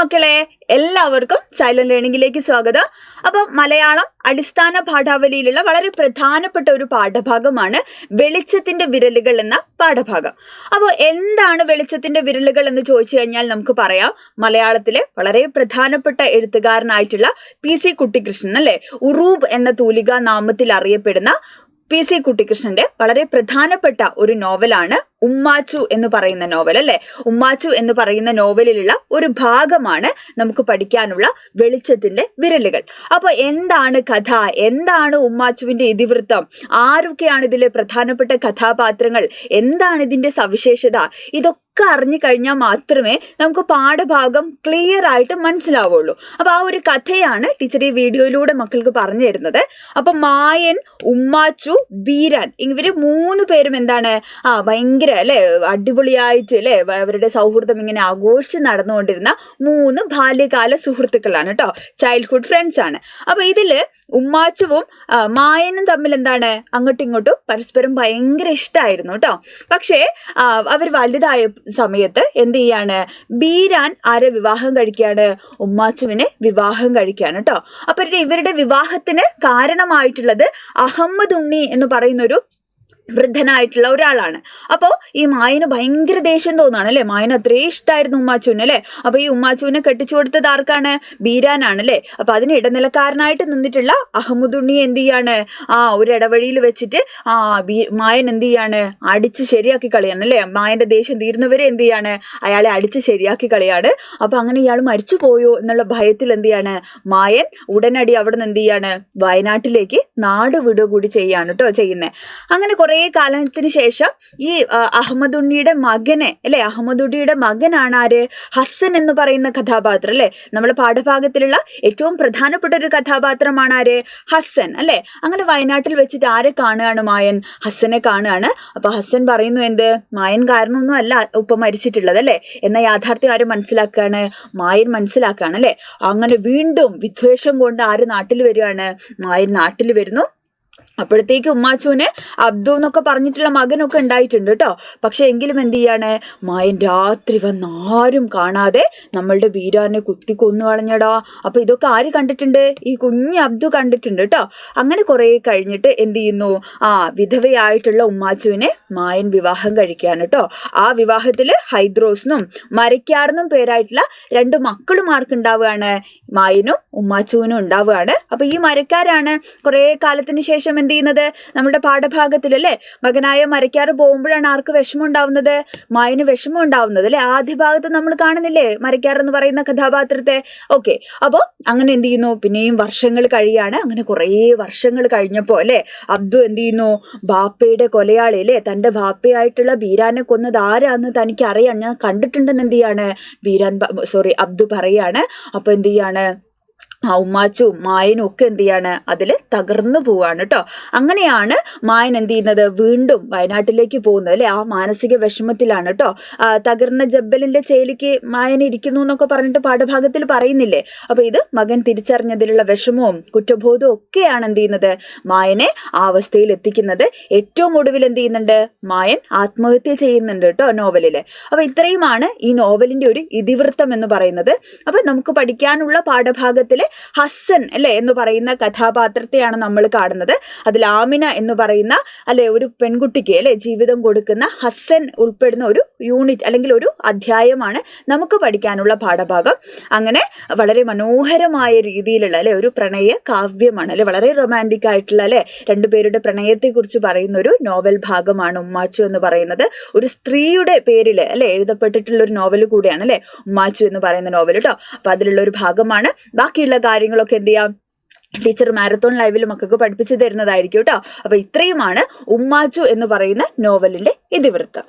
മക്കളെ, എല്ലാവർക്കും സൈലന്റ് ലേണിംഗിലേക്ക് സ്വാഗതം. അപ്പോൾ മലയാളം അടിസ്ഥാന പാഠാവലിയിലുള്ള വളരെ പ്രധാനപ്പെട്ട ഒരു പാഠഭാഗമാണ് വെളിച്ചത്തിന്റെ വിരലുകൾ എന്ന പാഠഭാഗം. അപ്പോൾ എന്താണ് വെളിച്ചത്തിന്റെ വിരലുകൾ എന്ന് ചോദിച്ചു കഴിഞ്ഞാൽ നമുക്ക് പറയാം, മലയാളത്തിലെ വളരെ പ്രധാനപ്പെട്ട എഴുത്തുകാരനായിട്ടുള്ള PC കുട്ടിക്കൃഷ്ണൻ അല്ലെ, ഉറൂബ് എന്ന തൂലികാ നാമത്തിൽ അറിയപ്പെടുന്ന PC കുട്ടിക്കൃഷ്ണന്റെ വളരെ പ്രധാനപ്പെട്ട ഒരു നോവലാണ് ഉമ്മാച്ചു എന്ന് പറയുന്ന നോവൽ അല്ലെ. ഉമ്മാച്ചു എന്ന് പറയുന്ന നോവലിലുള്ള ഒരു ഭാഗമാണ് നമുക്ക് പഠിക്കാനുള്ള വെളിച്ചത്തിന്റെ വിരലുകൾ. അപ്പൊ എന്താണ് കഥ, എന്താണ് ഉമ്മാച്ചുവിന്റെ ഇതിവൃത്തം, ആരൊക്കെയാണ് ഇതിലെ പ്രധാനപ്പെട്ട കഥാപാത്രങ്ങൾ, എന്താണ് ഇതിന്റെ സവിശേഷത, ഇതൊക്കെ അറിഞ്ഞു കഴിഞ്ഞാൽ മാത്രമേ നമുക്ക് പാഠഭാഗം ക്ലിയർ ആയിട്ട് മനസ്സിലാവുള്ളൂ. അപ്പൊ ആ ഒരു കഥയാണ് ടീച്ചർ ഈ വീഡിയോയിലൂടെ മക്കൾക്ക് പറഞ്ഞു തരുന്നത്. അപ്പൊ മായൻ, ഉമ്മാച്ചു, ബീരാൻ, ഇവര് 3 പേരും എന്താണ് ഭയങ്കര അല്ലെ അടിപൊളിയായിട്ട് അല്ലെ അവരുടെ സൗഹൃദം ഇങ്ങനെ ആഘോഷിച്ച് നടന്നുകൊണ്ടിരുന്ന 3 ബാല്യകാല സുഹൃത്തുക്കളാണ് കേട്ടോ, ചൈൽഡ്ഹുഡ് ഫ്രണ്ട്സ് ആണ്. അപ്പൊ ഇതില് ഉമ്മാച്ചുവും മായനും തമ്മിൽ എന്താണ് അങ്ങോട്ടും ഇങ്ങോട്ടും പരസ്പരം ഭയങ്കര ഇഷ്ടമായിരുന്നു കേട്ടോ. പക്ഷേ അവർ വലുതായ സമയത്ത് എന്ത് ചെയ്യാണ്, ബീരാൻ ആരെ വിവാഹം കഴിക്കുകയാണ്, ഉമ്മാച്ചുവിനെ വിവാഹം കഴിക്കുകയാണ് കേട്ടോ. അപ്പൊ ഇവരുടെ വിവാഹത്തിന് കാരണമായിട്ടുള്ളത് അഹമ്മദ് ഉണ്ണി എന്ന് പറയുന്നൊരു വൃദ്ധനായിട്ടുള്ള ഒരാളാണ്. അപ്പോൾ ഈ മായന് ഭയങ്കര ദേഷ്യം തോന്നാണ് അല്ലെ, മായന് അത്രേ ഇഷ്ടമായിരുന്നു ഉമ്മാച്ചുവിന് അല്ലെ. അപ്പൊ ഈ ഉമ്മാച്ചുവിനെ കെട്ടിച്ചു കൊടുത്തത് ആർക്കാണ്, ബീരാനാണ് അല്ലെ. അപ്പൊ അതിന് ഇടനിലക്കാരനായിട്ട് നിന്നിട്ടുള്ള അഹമ്മദ് ഉണ്ണി എന്ത് ചെയ്യാണ്, ഒരു ഇടവഴിയിൽ വെച്ചിട്ട് മായൻ എന്ത് ചെയ്യാണ്, അടിച്ച് ശരിയാക്കി കളയാണ് അല്ലെ. മായന്റെ ദേഷ്യം തീരുന്നവരെ എന്ത് ചെയ്യാണ്, അയാളെ അടിച്ച് ശരിയാക്കി കളയാണ്. അപ്പൊ അങ്ങനെ ഇയാൾ മരിച്ചു പോയോ എന്നുള്ള ഭയത്തിൽ എന്ത് ചെയ്യാണ്, മായൻ ഉടനടി അവിടെ നിന്ന് എന്ത് ചെയ്യാണ്, വയനാട്ടിലേക്ക് നാട് വിടുക കൂടി ചെയ്യാണ് കേട്ടോ ചെയ്യുന്നത്. അങ്ങനെ കുറെ കാലത്തിന് ശേഷം ഈ അഹമ്മദ് ഉണ്ണിയുടെ മകനെ അല്ലെ, അഹമ്മദ് ഉണ്ണിയുടെ മകനാണ് ആര്, ഹസ്സൻ എന്ന് പറയുന്ന കഥാപാത്രം അല്ലെ. നമ്മുടെ പാഠഭാഗത്തിലുള്ള ഏറ്റവും പ്രധാനപ്പെട്ട ഒരു കഥാപാത്രമാണ് ആര്, ഹസ്സൻ അല്ലെ. അങ്ങനെ വയനാട്ടിൽ വെച്ചിട്ട് ആരെ കാണുകയാണ്, മായൻ ഹസ്സനെ കാണുകയാണ്. അപ്പൊ ഹസ്സൻ പറയുന്നു, എന്ത്, മായൻ കാരണമൊന്നും അല്ല ഉപ്പ മരിച്ചിട്ടുള്ളത് അല്ലെ എന്ന യാഥാർത്ഥ്യം ആര് മനസ്സിലാക്കുകയാണ്, മായൻ മനസ്സിലാക്കുകയാണ് അല്ലെ. അങ്ങനെ വീണ്ടും വിദ്വേഷം കൊണ്ട് ആര് നാട്ടിൽ വരികയാണ്, മായൻ നാട്ടിൽ വരുന്നു. അപ്പോഴത്തേക്ക് ഉമ്മാച്ചുവിന് അബ്ദു എന്നൊക്കെ പറഞ്ഞിട്ടുള്ള മകനൊക്കെ ഉണ്ടായിട്ടുണ്ട് കേട്ടോ. പക്ഷെ എങ്കിലും എന്ത് ചെയ്യാണ്, മായൻ രാത്രി വന്ന് ആരും കാണാതെ നമ്മളുടെ ബീരാനെ കുത്തി കൊന്നു കളഞ്ഞടാ. അപ്പൊ ഇതൊക്കെ ആര് കണ്ടിട്ടുണ്ട്, ഈ കുഞ്ഞ് അബ്ദു കണ്ടിട്ടുണ്ട് കേട്ടോ. അങ്ങനെ കുറെ കഴിഞ്ഞിട്ട് എന്ത് ചെയ്യുന്നു, വിധവയായിട്ടുള്ള ഉമ്മാച്ചുവിനെ മായൻ വിവാഹം കഴിക്കുകയാണ് കേട്ടോ. ആ വിവാഹത്തില് ഹൈദ്രോസിനും മരക്കാറിനും പേരായിട്ടുള്ള 2 മക്കളും ആർക്കുണ്ടാവുകയാണ്, മായനും ഉമ്മാച്ചുവിനും ഉണ്ടാവുകയാണ്. അപ്പൊ ഈ മരക്കാരാണ് കുറെ കാലത്തിന് ശേഷം എന്ത് ചെയ്യുന്നത്, നമ്മുടെ പാഠഭാഗത്തിൽ അല്ലെ മകനായ മരക്കാറ് പോകുമ്പോഴാണ് ആർക്ക് വിഷമം ഉണ്ടാവുന്നത്, മായന് വിഷമം ഉണ്ടാവുന്നത് അല്ലെ. ആദ്യ ഭാഗത്ത് നമ്മൾ കാണുന്നില്ലേ മരക്കാർ എന്ന് പറയുന്ന കഥാപാത്രത്തെ. ഓക്കെ, അപ്പൊ അങ്ങനെ എന്ത് ചെയ്യുന്നു, പിന്നെയും വർഷങ്ങൾ കഴിയാണ്. അങ്ങനെ കുറെ വർഷങ്ങൾ കഴിഞ്ഞപ്പോ അല്ലെ അബ്ദു എന്ത് ചെയ്യുന്നു, ബാപ്പയുടെ കൊലയാളി അല്ലെ, തന്റെ ബാപ്പയായിട്ടുള്ള ബീരാനെ കൊന്നത് ആരാന്ന് തനിക്ക് അറിയാം, ഞാൻ കണ്ടിട്ടുണ്ടെന്ന് എന്ത് ചെയ്യാണ് അബ്ദു പറയാണ്. അപ്പൊ എന്ത് ചെയ്യാണ്, ഉമ്മാച്ചും മായനും ഒക്കെ എന്ത് ചെയ്യാണ്, അതില് തകർന്നു പോവാണ് കേട്ടോ. അങ്ങനെയാണ് മായൻ എന്ത് ചെയ്യുന്നത്, വീണ്ടും വയനാട്ടിലേക്ക് പോകുന്നത് അല്ലെ. ആ മാനസിക വിഷമത്തിലാണ് കേട്ടോ. തകർന്ന ജബ്ബലിന്റെ ചേലിക്ക് മായൻ ഇരിക്കുന്നു എന്നൊക്കെ പറഞ്ഞിട്ട് പാഠഭാഗത്തിൽ പറയുന്നില്ലേ. അപ്പൊ ഇത് മകൻ തിരിച്ചറിഞ്ഞതിലുള്ള വിഷമവും കുറ്റബോധവും ഒക്കെയാണ് എന്ത് ചെയ്യുന്നത്, മായനെ ആ അവസ്ഥയിൽ എത്തിക്കുന്നത്. ഏറ്റവും ഒടുവിൽ എന്ത് ചെയ്യുന്നുണ്ട്, മായൻ ആത്മഹത്യ ചെയ്യുന്നുണ്ട് കേട്ടോ നോവലില്. അപ്പൊ ഇത്രയുമാണ് ഈ നോവലിന്റെ ഒരു ഇതിവൃത്തം എന്ന് പറയുന്നത്. അപ്പൊ നമുക്ക് പഠിക്കാനുള്ള പാഠഭാഗത്തില് ഹസ്സൻ അല്ലെ എന്ന് പറയുന്ന കഥാപാത്രത്തെയാണ് നമ്മൾ കാണുന്നത്. അതിൽ ആമിന എന്ന് പറയുന്ന അല്ലെ ഒരു പെൺകുട്ടിക്ക് അല്ലെ ജീവിതം കൊടുക്കുന്ന ഹസ്സൻ ഉൾപ്പെടുന്ന ഒരു യൂണിറ്റ് അല്ലെങ്കിൽ ഒരു അധ്യായമാണ് നമുക്ക് പഠിക്കാനുള്ള പാഠഭാഗം. അങ്ങനെ വളരെ മനോഹരമായ രീതിയിലുള്ള അല്ലെ ഒരു പ്രണയ കാവ്യമാണ് അല്ലെ, വളരെ റൊമാൻറ്റിക് ആയിട്ടുള്ള അല്ലെ 2 പേരുടെ പ്രണയത്തെ കുറിച്ച് പറയുന്ന ഒരു നോവൽ ഭാഗമാണ് ഉമ്മാച്ചു എന്ന് പറയുന്നത്. ഒരു സ്ത്രീയുടെ പേരില് അല്ലെ എഴുതപ്പെട്ടിട്ടുള്ള ഒരു നോവൽ കൂടിയാണ് അല്ലെ ഉമ്മാച്ചു എന്ന് പറയുന്ന നോവൽ കേട്ടോ. അപ്പൊ അതിലുള്ള ഒരു ഭാഗമാണ്. ബാക്കിയുള്ള കാര്യങ്ങളൊക്കെ എന്ത് ചെയ്യാം, ടീച്ചർ മാരത്തോൺ ലൈവിൽ മക്കൾക്ക് പഠിപ്പിച്ചു തരുന്നതായിരിക്കും കേട്ടോ. അപ്പൊ ഇത്രയുമാണ് ഉമ്മാച്ചു എന്ന് പറയുന്ന നോവലിന്റെ ഇതിവൃത്തം.